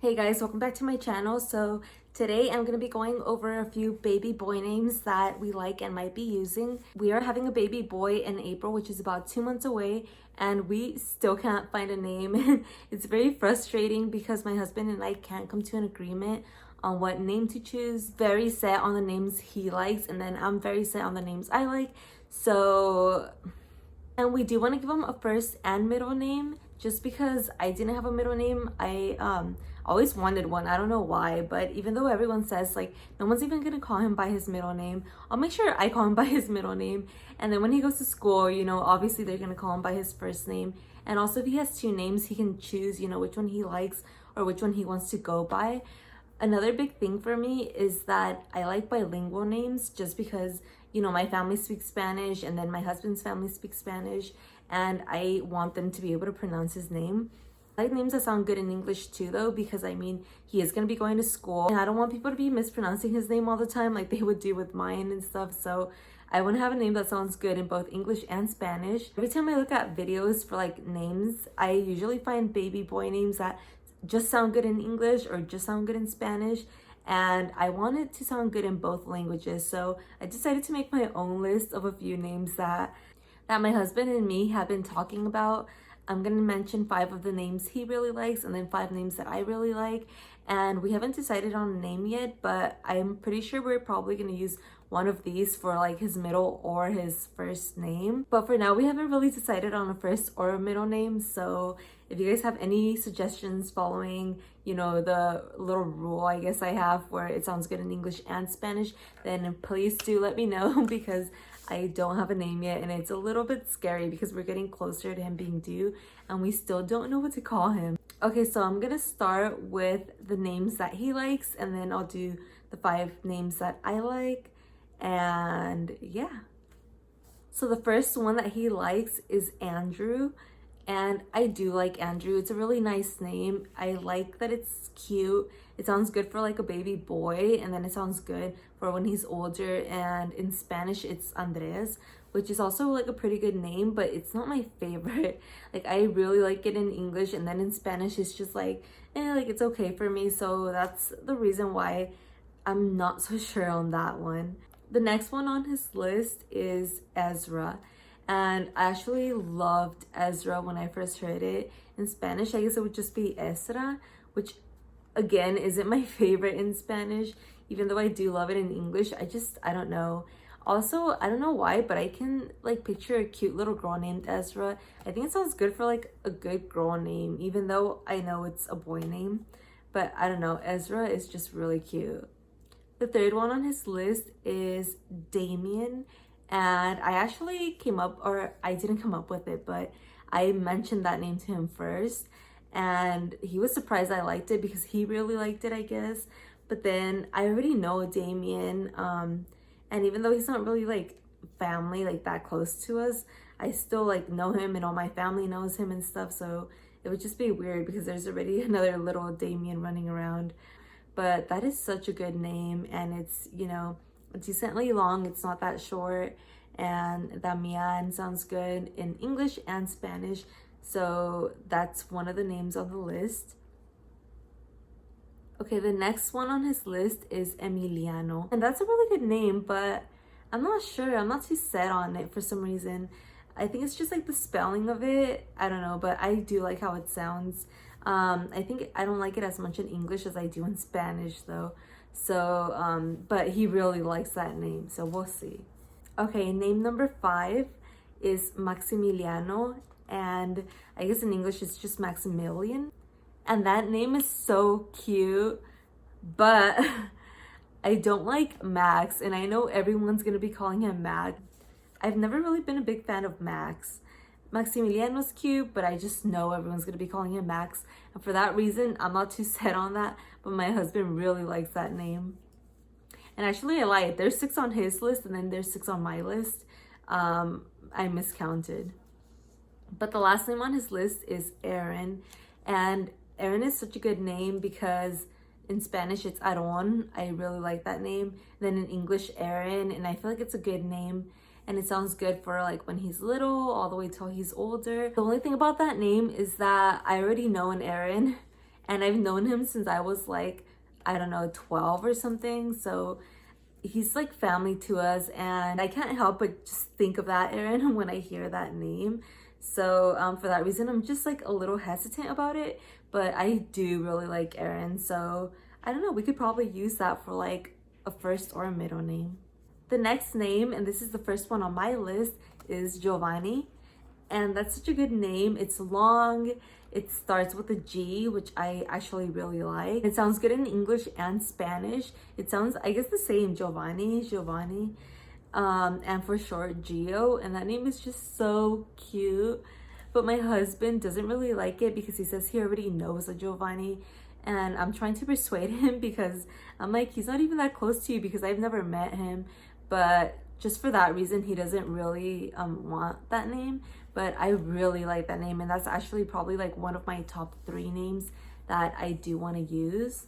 Hey guys, welcome back to my channel. So today I'm going to be going over a few baby boy names that we like and might be using. We are having a baby boy in April, which is about 2 months away, and we still can't find a name. It's very frustrating because my husband and I can't come to an agreement on what name to choose. Very set on the names he likes, and then I'm very set on the names I like. And we do want to give him a first and middle name just because I didn't have a middle name. I always wanted one. I don't know why, but even though everyone says like no one's even gonna call him by his middle name, I'll make sure I call him by his middle name. And then when he goes to school, obviously they're gonna call him by his first name. And also if he has two names, he can choose, which one he likes or which one he wants to go by. Another big thing for me is that I like bilingual names just because, my family speaks Spanish and then my husband's family speaks Spanish, and I want them to be able to pronounce his name. I like names that sound good in English too, though, because he is going to be going to school and I don't want people to be mispronouncing his name all the time like they would do with mine and stuff. So I want to have a name that sounds good in both English and Spanish. Every time I look at videos for like names, I usually find baby boy names that just sound good in English or just sound good in Spanish, and I want it to sound good in both languages. So I decided to make my own list of a few names that my husband and me have been talking about. I'm gonna mention 5 of the names he really likes and then 5 names that I really like, and we haven't decided on a name yet, but I'm pretty sure we're probably gonna use one of these for like his middle or his first name. But for now, we haven't really decided on a first or a middle name. So if you guys have any suggestions following, the little rule I guess I have where it sounds good in English and Spanish, then please do let me know because I don't have a name yet and it's a little bit scary because we're getting closer to him being due and we still don't know what to call him. Okay, so I'm gonna start with the names that he likes and then I'll do the 5 names that I like. And yeah, so the first one that he likes is Andrew, and I do like Andrew. It's a really nice name. I like that it's cute. It sounds good for like a baby boy, and then it sounds good for when he's older. And in Spanish it's Andres, which is also like a pretty good name, but it's not my favorite. Like I really like it in English, and then in Spanish it's just like it's okay for me. So that's the reason why I'm not so sure on that one. The next one on his list is Ezra, and I actually loved Ezra when I first heard it. In Spanish, I guess it would just be Ezra, which again isn't my favorite in Spanish, even though I do love it in English. I don't know. Also, I don't know why, but I can like picture a cute little girl named Ezra. I think it sounds good for like a good girl name, even though I know it's a boy name. But I don't know, Ezra is just really cute. The third one on his list is Damien, and I actually I didn't come up with it, but I mentioned that name to him first, and he was surprised I liked it because he really liked it, I guess. But then I already know Damien, and even though he's not really like family, like that close to us, I still like know him and all my family knows him and stuff, so it would just be weird because there's already another little Damien running around. But that is such a good name, and it's, decently long. It's not that short, and Damian sounds good in English and Spanish. So that's one of the names on the list. Okay, the next one on his list is Emiliano, and that's a really good name, but I'm not sure. I'm not too set on it for some reason. I think it's just like the spelling of it. I don't know, but I do like how it sounds. I think I don't like it as much in English as I do in Spanish though. So, but he really likes that name, so we'll see. Okay, name number 5 is Maximiliano, and I guess in English it's just Maximilian. And that name is so cute, but I don't like Max, and I know everyone's gonna be calling him Max. I've never really been a big fan of Max. Maximiliano's cute, but I just know everyone's gonna be calling him Max, and for that reason I'm not too set on that, but my husband really likes that name. And actually I lied, there's 6 on his list and then there's 6 on my list. I miscounted. But the last name on his list is Aaron, and Aaron is such a good name because in Spanish it's Aaron. I really like that name. Then in English, Aaron, and I feel like it's a good name. And it sounds good for like when he's little all the way till he's older. The only thing about that name is that I already know an Aaron, and I've known him since I was like, I don't know, 12 or something. So he's like family to us, and I can't help but just think of that Aaron when I hear that name. So for that reason, I'm just like a little hesitant about it, but I do really like Aaron. So I don't know, we could probably use that for like a first or a middle name. The next name, and this is the first one on my list, is Giovanni. And that's such a good name. It's long, it starts with a G, which I actually really like. It sounds good in English and Spanish. It sounds, I guess, the same, Giovanni. And for short, Gio. And that name is just so cute. But my husband doesn't really like it because he says he already knows a Giovanni. And I'm trying to persuade him because I'm like, he's not even that close to you because I've never met him. But just for that reason, he doesn't really want that name. But I really like that name, and that's actually probably like one of my top 3 names that I do want to use.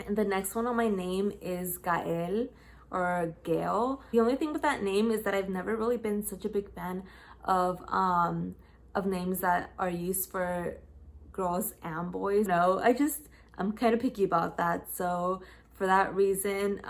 And the next one on my name is Gael or Gail. The only thing with that name is that I've never really been such a big fan of names that are used for girls and boys. No, I'm kind of picky about that. So for that reason,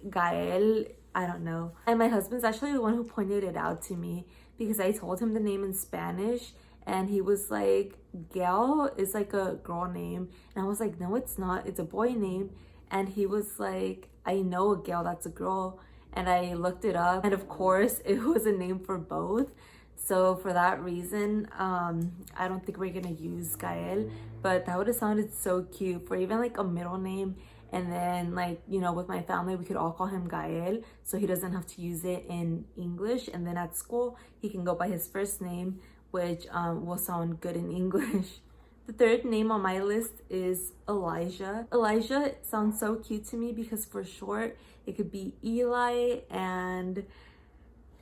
Gael, I don't know. And my husband's actually the one who pointed it out to me because I told him the name in Spanish, and he was like, Gail is like a girl name. And I was like, no, it's not. It's a boy name. And he was like, I know a Gail, that's a girl. And I looked it up, and of course it was a name for both. So for that reason, I don't think we're gonna use Gael, but that would have sounded so cute for even like a middle name. And then like, you know, with my family, we could all call him Gael, so he doesn't have to use it in English. And then at school, he can go by his first name, which will sound good in English. The third name on my list is Elijah. Elijah sounds so cute to me because for short, it could be Eli, and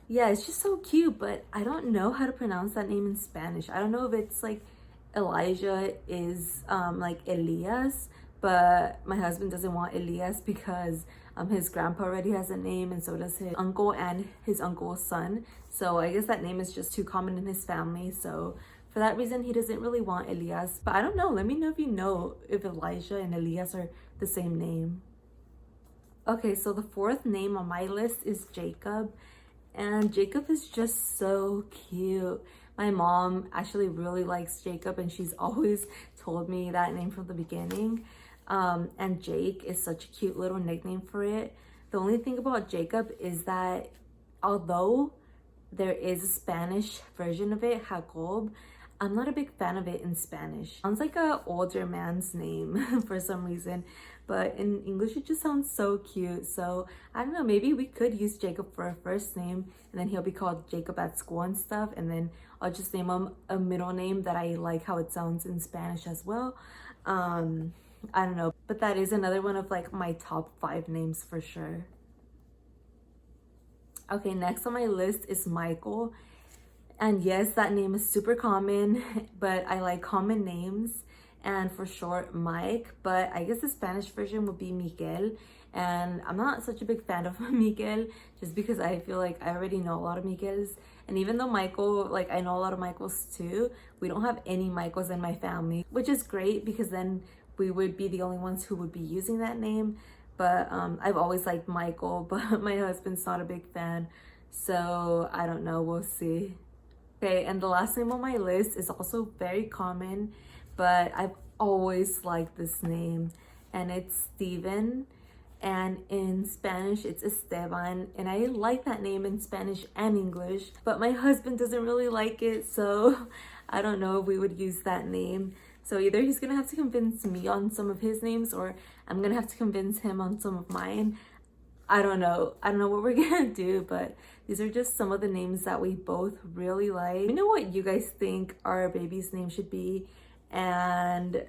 yeah, it's just so cute, but I don't know how to pronounce that name in Spanish. I don't know if it's like Elijah is like Elias, but my husband doesn't want Elias because his grandpa already has a name, and so does his uncle and his uncle's son. So I guess that name is just too common in his family. So for that reason, he doesn't really want Elias. But I don't know. Let me know if you know if Elijah and Elias are the same name. Okay, so the fourth name on my list is Jacob. And Jacob is just so cute. My mom actually really likes Jacob, and she's always told me that name from the beginning. And Jake is such a cute little nickname for it. The only thing about Jacob is that although there is a Spanish version of it, Jacob, I'm not a big fan of it in Spanish. Sounds like an older man's name for some reason, but in English it just sounds so cute. So I don't know, maybe we could use Jacob for a first name, and then he'll be called Jacob at school and stuff, and then I'll just name him a middle name that I like how it sounds in Spanish as well. I don't know, but that is another one of like my top 5 names for sure. Okay, next on my list is Michael. And yes, that name is super common, but I like common names. And for short, Mike. But I guess the Spanish version would be Miguel. And I'm not such a big fan of Miguel just because I feel like I already know a lot of Miguels. And even though Michael, like I know a lot of Michaels too, we don't have any Michaels in my family, which is great because then we would be the only ones who would be using that name. But I've always liked Michael, but my husband's not a big fan. So I don't know, we'll see. Okay, and the last name on my list is also very common, but I've always liked this name, and it's Steven. And in Spanish, it's Esteban, and I like that name in Spanish and English, but my husband doesn't really like it, so I don't know if we would use that name. So either he's gonna have to convince me on some of his names, or I'm gonna have to convince him on some of mine. I don't know what we're gonna do, but these are just some of the names that we both really like. You know what you guys think our baby's name should be, and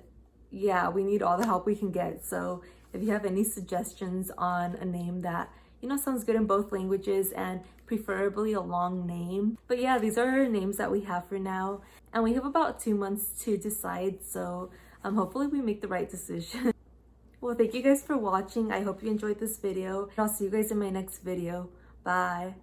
yeah, we need all the help we can get. So if you have any suggestions on a name that, you know, sounds good in both languages and preferably a long name. But yeah, these are our names that we have for now, and we have about 2 months to decide, so hopefully we make the right decision. Well, thank you guys for watching. I hope you enjoyed this video. I'll see you guys in my next video. Bye.